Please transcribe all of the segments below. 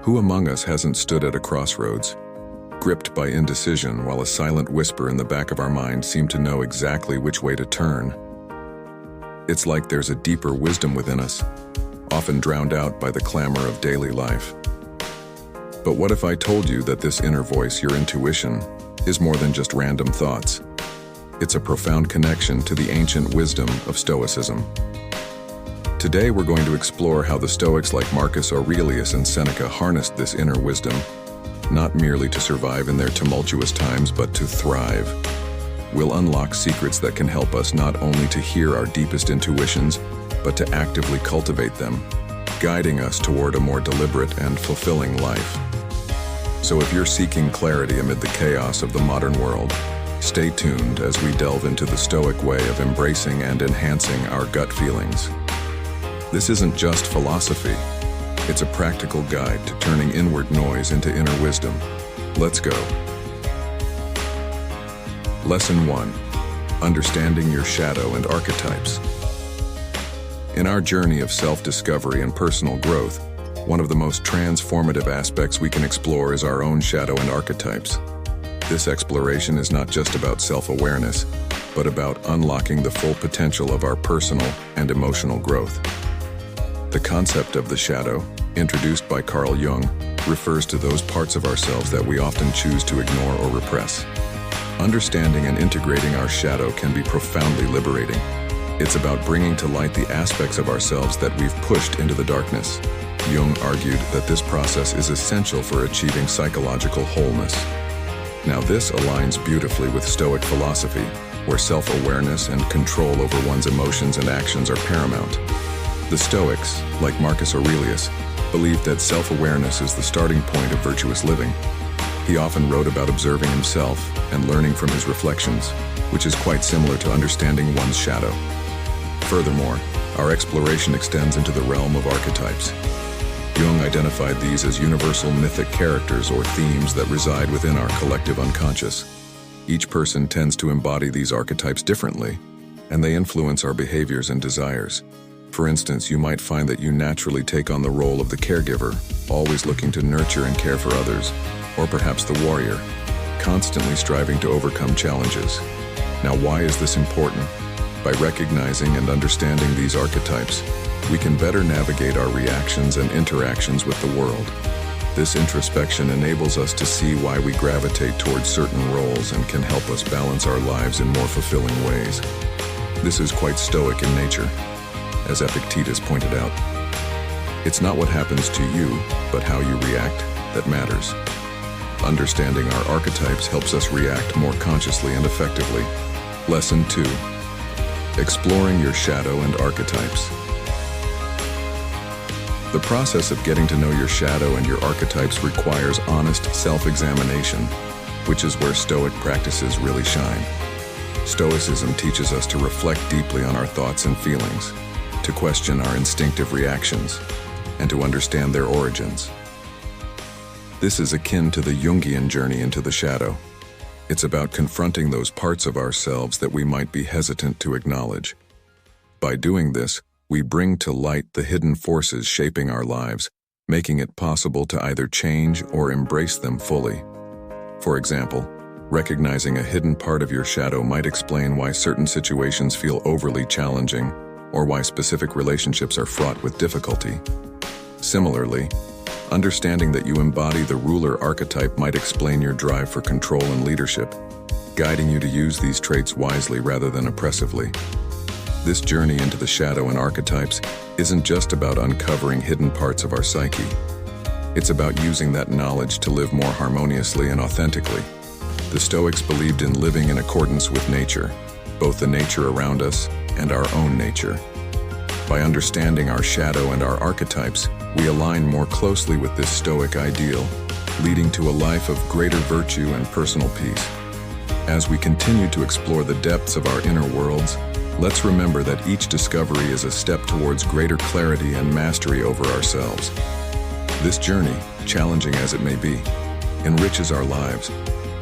Who among us hasn't stood at a crossroads, gripped by indecision while a silent whisper in the back of our mind seemed to know exactly which way to turn? It's like there's a deeper wisdom within us, often drowned out by the clamor of daily life. But what if I told you that this inner voice, your intuition, is more than just random thoughts? It's a profound connection to the ancient wisdom of Stoicism. Today we're going to explore how the Stoics like Marcus Aurelius and Seneca harnessed this inner wisdom, not merely to survive in their tumultuous times, but to thrive. We'll unlock secrets that can help us not only to hear our deepest intuitions, but to actively cultivate them, guiding us toward a more deliberate and fulfilling life. So if you're seeking clarity amid the chaos of the modern world, stay tuned as we delve into the Stoic way of embracing and enhancing our gut feelings. This isn't just philosophy. It's a practical guide to turning inward noise into inner wisdom. Let's go. Lesson 1. Understanding your shadow and archetypes. In our journey of self-discovery and personal growth, one of the most transformative aspects we can explore is our own shadow and archetypes. This exploration is not just about self-awareness, but about unlocking the full potential of our personal and emotional growth. The concept of the shadow, introduced by Carl Jung, refers to those parts of ourselves that we often choose to ignore or repress. Understanding and integrating our shadow can be profoundly liberating. It's about bringing to light the aspects of ourselves that we've pushed into the darkness. Jung argued that this process is essential for achieving psychological wholeness. Now this aligns beautifully with Stoic philosophy, where self-awareness and control over one's emotions and actions are paramount. The Stoics, like Marcus Aurelius, believed that self-awareness is the starting point of virtuous living. He often wrote about observing himself and learning from his reflections, which is quite similar to understanding one's shadow. Furthermore, our exploration extends into the realm of archetypes. Jung identified these as universal mythic characters or themes that reside within our collective unconscious. Each person tends to embody these archetypes differently, and they influence our behaviors and desires. For instance, you might find that you naturally take on the role of the caregiver, always looking to nurture and care for others, or perhaps the warrior, constantly striving to overcome challenges. Now, why is this important? By recognizing and understanding these archetypes, we can better navigate our reactions and interactions with the world. This introspection enables us to see why we gravitate towards certain roles and can help us balance our lives in more fulfilling ways. This is quite Stoic in nature, as Epictetus pointed out. It's not what happens to you, but how you react, that matters. Understanding our archetypes helps us react more consciously and effectively. Lesson 2. Exploring your shadow and archetypes. The process of getting to know your shadow and your archetypes requires honest self-examination, which is where Stoic practices really shine. Stoicism teaches us to reflect deeply on our thoughts and feelings, to question our instinctive reactions, and to understand their origins. This is akin to the Jungian journey into the shadow. It's about confronting those parts of ourselves that we might be hesitant to acknowledge. By doing this, we bring to light the hidden forces shaping our lives, making it possible to either change or embrace them fully. For example, recognizing a hidden part of your shadow might explain why certain situations feel overly challenging, or why specific relationships are fraught with difficulty. Similarly, understanding that you embody the ruler archetype might explain your drive for control and leadership, guiding you to use these traits wisely rather than oppressively. This journey into the shadow and archetypes isn't just about uncovering hidden parts of our psyche. It's about using that knowledge to live more harmoniously and authentically. The Stoics believed in living in accordance with nature, both the nature around us and our own nature. By understanding our shadow and our archetypes, we align more closely with this Stoic ideal, leading to a life of greater virtue and personal peace. As we continue to explore the depths of our inner worlds, let's remember that each discovery is a step towards greater clarity and mastery over ourselves. This journey, challenging as it may be, enriches our lives,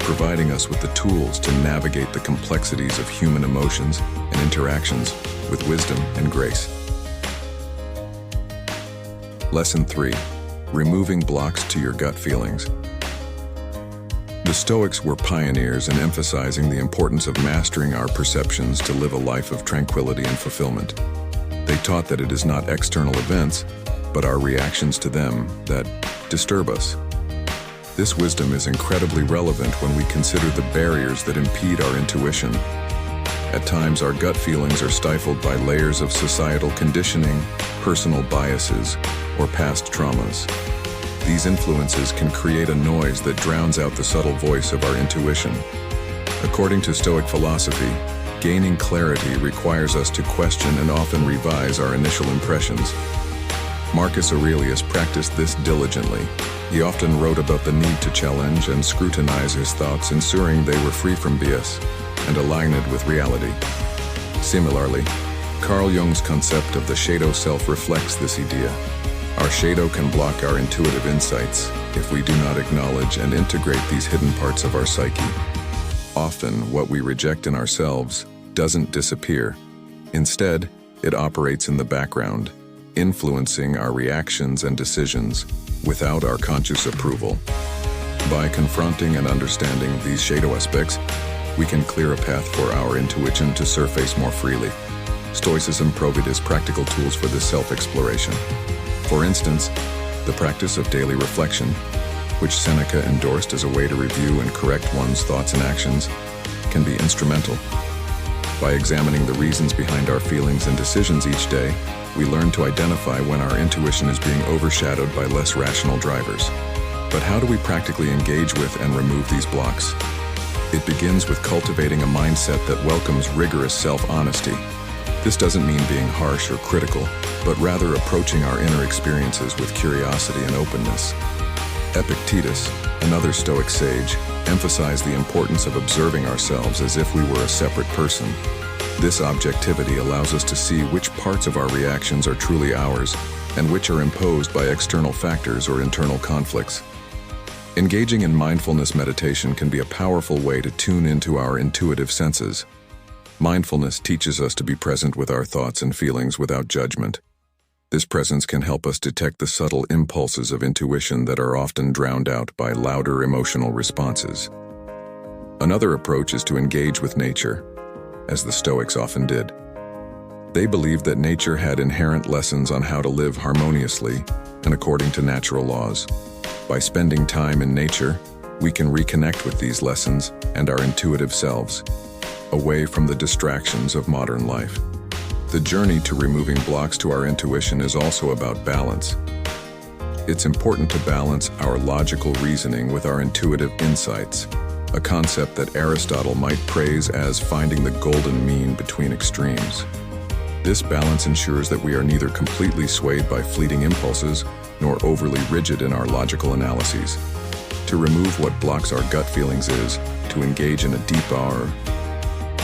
providing us with the tools to navigate the complexities of human emotions and interactions with wisdom and grace. Lesson 3. removing blocks to your gut feelings. The Stoics were pioneers in emphasizing the importance of mastering our perceptions to live a life of tranquility and fulfillment. They taught that it is not external events, but our reactions to them that disturb us. This wisdom is incredibly relevant when we consider the barriers that impede our intuition. At times, our gut feelings are stifled by layers of societal conditioning, personal biases, or past traumas. These influences can create a noise that drowns out the subtle voice of our intuition. According to Stoic philosophy, gaining clarity requires us to question and often revise our initial impressions. Marcus Aurelius practiced this diligently. He often wrote about the need to challenge and scrutinize his thoughts, ensuring they were free from bias and aligned with reality. Similarly, Carl Jung's concept of the shadow self reflects this idea. Our shadow can block our intuitive insights if we do not acknowledge and integrate these hidden parts of our psyche. Often, what we reject in ourselves doesn't disappear. Instead, it operates in the background, influencing our reactions and decisions without our conscious approval. By confronting and understanding these shadow aspects, we can clear a path for our intuition to surface more freely. Stoicism provides practical tools for this self-exploration. For instance, the practice of daily reflection, which Seneca endorsed as a way to review and correct one's thoughts and actions, can be instrumental. By examining the reasons behind our feelings and decisions each day, we learn to identify when our intuition is being overshadowed by less rational drivers. But how do we practically engage with and remove these blocks? It begins with cultivating a mindset that welcomes rigorous self-honesty. This doesn't mean being harsh or critical, but rather approaching our inner experiences with curiosity and openness. Epictetus, another Stoic sage, emphasized the importance of observing ourselves as if we were a separate person. This objectivity allows us to see which parts of our reactions are truly ours and which are imposed by external factors or internal conflicts. Engaging in mindfulness meditation can be a powerful way to tune into our intuitive senses. Mindfulness teaches us to be present with our thoughts and feelings without judgment. This presence can help us detect the subtle impulses of intuition that are often drowned out by louder emotional responses. Another approach is to engage with nature, as the Stoics often did. They believed that nature had inherent lessons on how to live harmoniously and according to natural laws. By spending time in nature, we can reconnect with these lessons and our intuitive selves, away from the distractions of modern life. The journey to removing blocks to our intuition is also about balance. It's important to balance our logical reasoning with our intuitive insights, a concept that Aristotle might praise as finding the golden mean between extremes. This balance ensures that we are neither completely swayed by fleeting impulses nor overly rigid in our logical analyses. To remove what blocks our gut feelings is to engage in a deeper,